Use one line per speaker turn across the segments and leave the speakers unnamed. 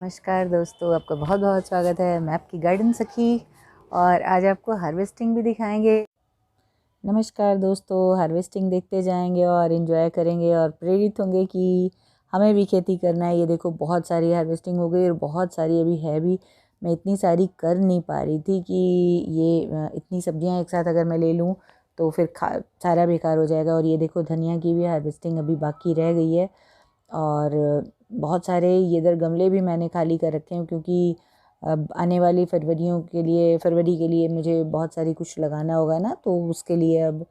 नमस्कार दोस्तों, आपका बहुत बहुत स्वागत है। मैं आपकी गार्डन सखी और आज आपको हार्वेस्टिंग भी दिखाएंगे। नमस्कार दोस्तों, हार्वेस्टिंग देखते जाएंगे और इन्जॉय करेंगे और प्रेरित होंगे कि हमें भी खेती करना है। ये देखो बहुत सारी हार्वेस्टिंग हो गई और बहुत सारी अभी है भी। मैं इतनी सारी कर नहीं पा रही थी कि ये इतनी सब्जियां एक साथ अगर मैं ले लूँ तो फिर सारा बेकार हो जाएगा। और ये देखो धनिया की भी हार्वेस्टिंग अभी बाकी रह गई है और बहुत सारे ये इधर गमले भी मैंने खाली कर रखे हैं क्योंकि अब आने वाली फरवरी के लिए मुझे बहुत सारी कुछ लगाना होगा ना, तो उसके लिए अब।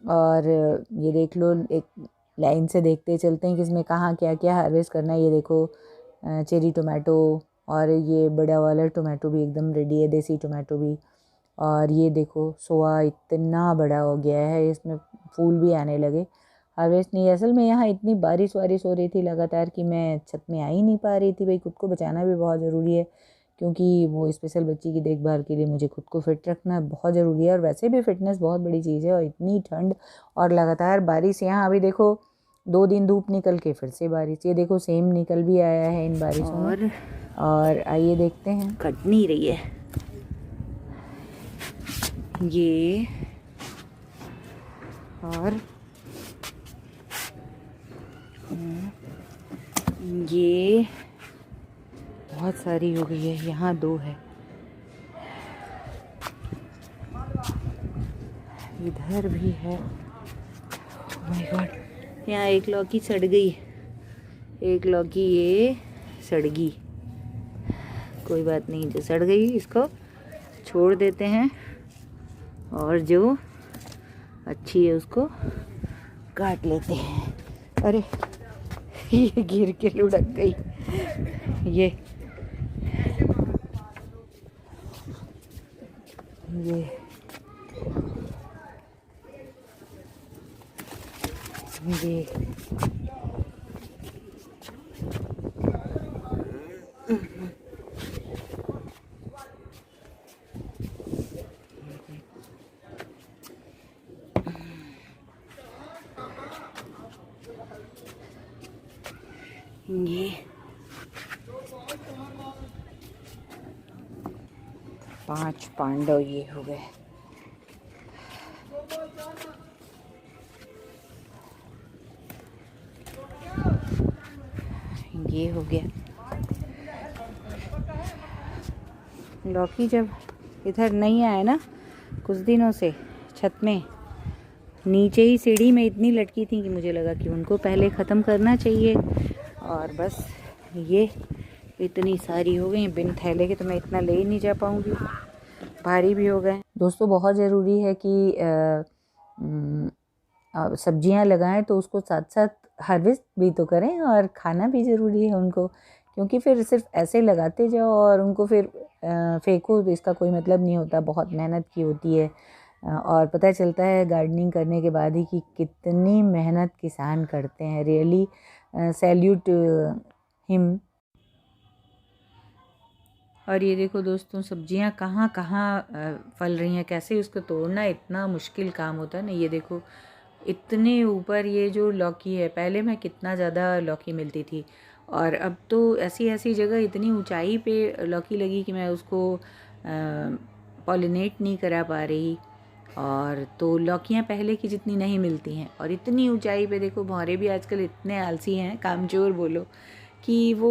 और ये देख लो, एक लाइन से देखते चलते हैं कि इसमें कहाँ क्या क्या हार्वेस्ट करना है। ये देखो चेरी टोमेटो और ये बड़ा वाला टोमेटो भी एकदम रेडी है, देसी टोमेटो भी। और ये देखो सोआ इतना बड़ा हो गया है, इसमें फूल भी आने लगे। हार्वेस्ट नहीं, असल में यहाँ इतनी बारिश वारिश हो रही थी लगातार कि मैं छत में आ ही नहीं पा रही थी। भाई खुद को बचाना भी बहुत ज़रूरी है क्योंकि वो स्पेशल बच्ची की देखभाल के लिए मुझे खुद को फिट रखना बहुत ज़रूरी है। और वैसे भी फिटनेस बहुत बड़ी चीज़ है। और इतनी ठंड और लगातार बारिश, यहाँ अभी देखो 2 दिन धूप निकल के फिर से बारिश। ये देखो सेम निकल भी आया है इन बारिशों में। और आइए देखते हैं, कट नहीं रही है ये। और ये बहुत सारी हो गई है, यहाँ 2 है, इधर भी है। माय गॉड, यहाँ एक लौकी सड़ गई, एक लौकी ये सड़ गई। कोई बात नहीं, जो सड़ गई इसको छोड़ देते हैं और जो अच्छी है उसको काट लेते हैं। अरे ये गिर के लुढ़क गई। ये ये 5 पांडव ये हो गए। ये हो गया लौकी। जब इधर नहीं आए ना कुछ दिनों से, छत में नीचे ही सीढ़ी में इतनी लटकी थी कि मुझे लगा कि उनको पहले ख़त्म करना चाहिए। और बस ये इतनी सारी हो गई, बिन थैले के तो मैं इतना ले ही नहीं जा पाऊँगी, भारी भी हो गए। दोस्तों बहुत ज़रूरी है कि सब्जियां लगाएं तो उसको साथ साथ हार्वेस्ट भी तो करें और खाना भी ज़रूरी है उनको। क्योंकि फिर सिर्फ ऐसे लगाते जाओ और उनको फिर फेंको तो इसका कोई मतलब नहीं होता। बहुत मेहनत की होती है और पता चलता है गार्डनिंग करने के बाद ही कि कितनी मेहनत किसान करते हैं। Really salute him. और ये देखो दोस्तों, सब्जियां कहाँ कहाँ फल रही हैं, कैसे उसको तोड़ना इतना मुश्किल काम होता है ना। ये देखो इतने ऊपर ये जो लौकी है, पहले मैं कितना ज़्यादा लौकी मिलती थी और अब तो ऐसी ऐसी जगह इतनी ऊंचाई पे लौकी लगी कि मैं उसको पॉलिनेट नहीं करा पा रही। और तो लौकियां पहले की जितनी नहीं मिलती हैं। और इतनी ऊंचाई पे देखो, भौरे भी आजकल इतने आलसी हैं, कामचोर बोलो, कि वो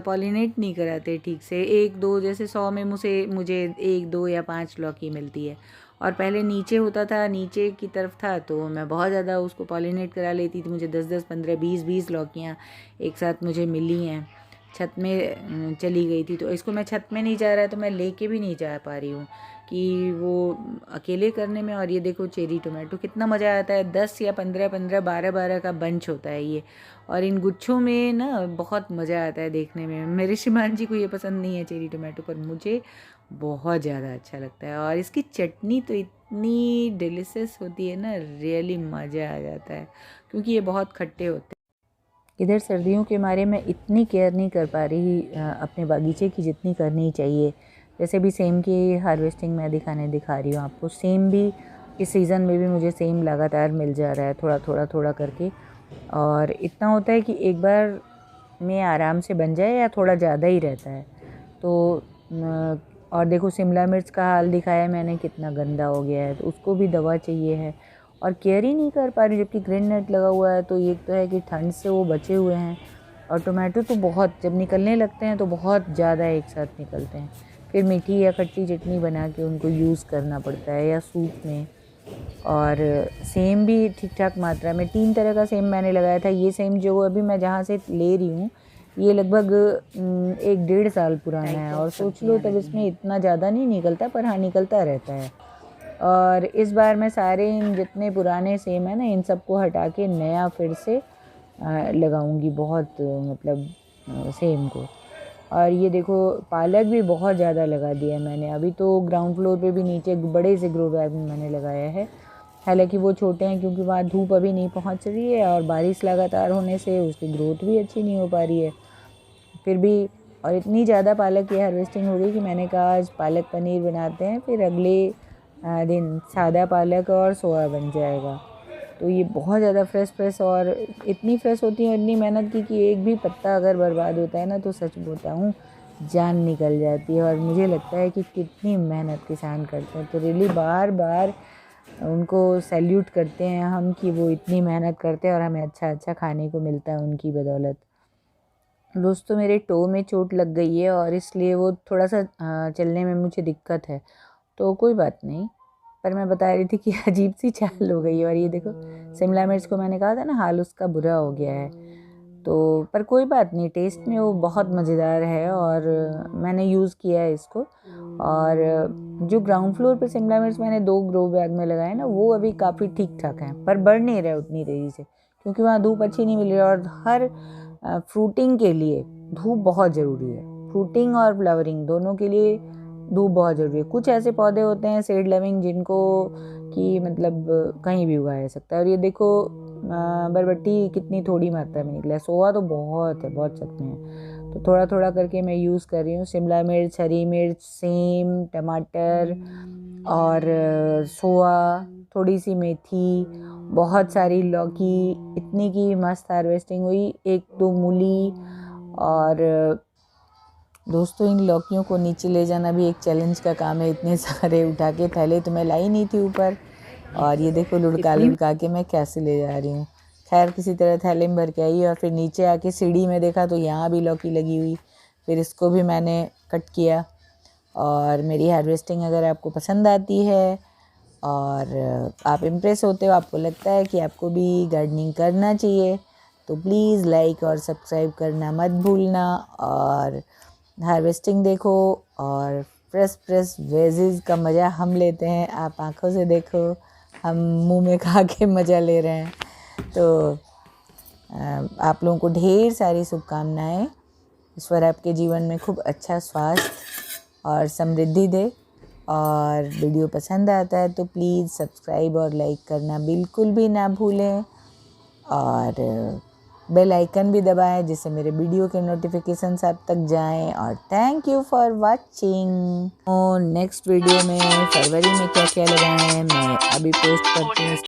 पॉलिनेट नहीं कराते ठीक से। 1-2 जैसे 100 में मुझे 1-2 या 5 लौकी मिलती है। और पहले नीचे होता था, नीचे की तरफ था तो मैं बहुत ज़्यादा उसको पॉलिनेट करा लेती थी। मुझे 10-10, 15, 20-20 लौकियाँ एक साथ मुझे मिली हैं। छत में चली गई थी, तो इसको मैं छत में नहीं जा रहा है तो मैं लेके भी नहीं जा पा रही हूँ कि वो अकेले करने में। और ये देखो चेरी टोमेटो, कितना मज़ा आता है। 10 या 15, 12 का बंच होता है ये। और इन गुच्छों में ना बहुत मज़ा आता है देखने में। मेरे श्रीमान जी को ये पसंद नहीं है चेरी टोमेटो, पर मुझे बहुत ज़्यादा अच्छा लगता है। और इसकी चटनी तो इतनी डिलीशियस होती है ना, रियली मज़ा आ जाता है क्योंकि ये बहुत खट्टे होते हैं। इधर सर्दियों के मारे मैं इतनी केयर नहीं कर पा रही अपने बागीचे की जितनी करनी चाहिए। जैसे भी सेम की हार्वेस्टिंग मैं दिखा रही हूँ आपको। सेम भी इस सीज़न में भी मुझे सेम लगातार मिल जा रहा है, थोड़ा थोड़ा थोड़ा करके। और इतना होता है कि एक बार में आराम से बन जाए या थोड़ा ज़्यादा ही रहता है। तो और देखो शिमला मिर्च का हाल दिखाया मैंने, कितना गंदा हो गया है, तो उसको भी दवा चाहिए है और केयर ही नहीं कर पा रही, जबकि ग्रीन नेट लगा हुआ है। तो एक तो है कि ठंड से वो बचे हुए हैं, और टोमेटो तो बहुत जब निकलने लगते हैं तो बहुत ज़्यादा एक साथ निकलते हैं। फिर मीठी या खट्टी चटनी बना के उनको यूज़ करना पड़ता है या सूप में। और सेम भी ठीक ठाक मात्रा में 3 तरह का सेम मैंने लगाया था। ये सेम जो अभी मैं जहाँ से ले रही हूँ ये लगभग 1-1.5 साल पुराना है, और सोच लो तब इसमें इतना ज़्यादा नहीं निकलता, पर हाँ निकलता रहता है। और इस बार मैं सारे इन जितने पुराने सेम है ना, इन सबको हटा के नया फिर से लगाऊंगी, बहुत मतलब सेम को। और ये देखो पालक भी बहुत ज़्यादा लगा दिया है मैंने। अभी तो ग्राउंड फ्लोर पे भी नीचे बड़े से ग्रो बैग में मैंने लगाया है, हालांकि वो छोटे हैं क्योंकि वहाँ धूप अभी नहीं पहुँच रही है और बारिश लगातार होने से उसकी ग्रोथ भी अच्छी नहीं हो पा रही है। फिर भी और इतनी ज़्यादा पालक की हार्वेस्टिंग हो गई कि मैंने कहा आज पालक पनीर बनाते हैं, फिर अगले दिन सादा पालक और सोया बन जाएगा। तो ये बहुत ज़्यादा फ्रेश और इतनी फ्रेश होती है, इतनी मेहनत की कि एक भी पत्ता अगर बर्बाद होता है ना तो सच बोलता हूँ जान निकल जाती है। और मुझे लगता है कि कितनी मेहनत किसान करते हैं, तो रियली बार बार उनको सैल्यूट करते हैं हम कि वो इतनी मेहनत करते हैं और हमें अच्छा खाने को मिलता है उनकी बदौलत। दोस्तों मेरे टो में चोट लग गई है और इसलिए वो थोड़ा सा चलने में मुझे दिक्कत है, तो कोई बात नहीं। पर मैं बता रही थी कि अजीब सी चाल हो गई है। और ये देखो शिमला मिर्च को मैंने कहा था ना हाल उसका बुरा हो गया है, तो पर कोई बात नहीं, टेस्ट में वो बहुत मज़ेदार है और मैंने यूज़ किया है इसको। और जो ग्राउंड फ्लोर पे शिमला मिर्च मैंने 2 ग्रो बैग में लगाए ना, वो अभी काफ़ी ठीक ठाक हैं, पर बढ़ नहीं रहे उतनी तेज़ी से क्योंकि वहाँ धूप अच्छी नहीं मिल रही। और हर फ्रूटिंग के लिए धूप बहुत ज़रूरी है, फ्रूटिंग और फ्लावरिंग दोनों के लिए धूप बहुत ज़रूरी है। कुछ ऐसे पौधे होते हैं सीड लविंग जिनको कि मतलब कहीं भी उगाया जा सकता है। और ये देखो बरबट्टी कितनी थोड़ी मात्रा में निकला है, सोआ तो बहुत है, बहुत सकते हैं। तो थोड़ा थोड़ा करके मैं यूज़ कर रही हूँ। शिमला मिर्च, हरी मिर्च, सेम, टमाटर और सोआ, थोड़ी सी मेथी, बहुत सारी लौकी, इतनी की मस्त हार्वेस्टिंग हुई। 1-2 मूली। और दोस्तों इन लौकियों को नीचे ले जाना भी एक चैलेंज का काम है, इतने सारे उठा के थैले तो मैं लाई नहीं थी ऊपर। और ये देखो लुढ़का के मैं कैसे ले जा रही हूँ। खैर किसी तरह थैले में भर के आई और फिर नीचे आके सीढ़ी में देखा तो यहाँ भी लौकी लगी हुई, फिर इसको भी मैंने कट किया। और मेरी हार्वेस्टिंग अगर आपको पसंद आती है और आप इम्प्रेस होते हो, आपको लगता है कि आपको भी गार्डनिंग करना चाहिए, तो प्लीज़ लाइक और सब्सक्राइब करना मत भूलना। और हार्वेस्टिंग देखो और फ्रेश वेजीज का मज़ा हम लेते हैं, आप आंखों से देखो, हम मुंह में खा के मज़ा ले रहे हैं। तो आप लोगों को ढेर सारी शुभकामनाएं, ईश्वर आपके जीवन में खूब अच्छा स्वास्थ्य और समृद्धि दे। और वीडियो पसंद आता है तो प्लीज़ सब्सक्राइब और लाइक करना बिल्कुल भी ना भूलें, और बेल आइकन भी दबाएं जिससे मेरे वीडियो के नोटिफिकेशंस आप तक जाएं। और thank you for watching. Next video में फरवरी में क्या क्या लगाएं मैं अभी पोस्ट करती हूँ।